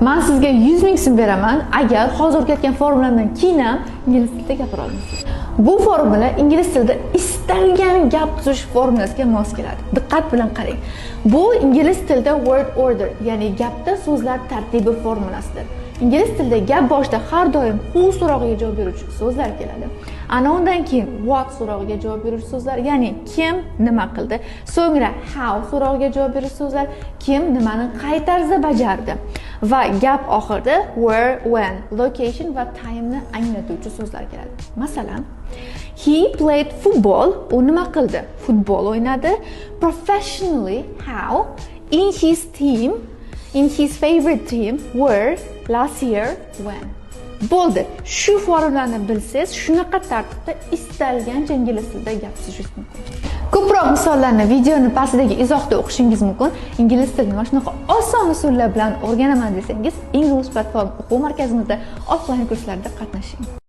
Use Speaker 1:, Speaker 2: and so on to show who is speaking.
Speaker 1: Men sizga 100 ming so'm beraman agar hozir o'rgatgan formuladan keyin ham ingliz tilida gapira olasiz. Bu formula ingliz tilida istalgan gap tuzish formulasiga mos keladi. Diqqat bilan qarang. Bu ingliz tilida word order, ya'ni gapda so'zlar tartibi formulasidir. Ingliz tilida gap boshida har doim who so'rog'iga javob beruvchi so'zlar keladi. Ana undan keyin what so'rog'iga javob beruvchi so'zlar, ya'ni kim nima qildi. So'ngra how so'rog'iga javob beruvchi so'zlar, kim nimani qay tarzda bajardi. Va gap oxirida where, when, location va time ni anglatuvchi so'zlar keladi. Masalan, he played football, u nima qildi? Futbol o'ynadi. Professionally, how? In his team, in his favorite team, where, last year, when. Bo'ldi. Shu formulani bilsangiz, shunaqa tartibda istalgancha ingliz tilida gap tuzishingiz mumkin. Ko'proq misollarni videoni pastidagi izohda o'qishingiz mumkin. Ingliz tilini mana shunaqa oson usullar bilan o'rganaman desangiz, English platform o'quv markazimizda offline kurslarda qatnashing.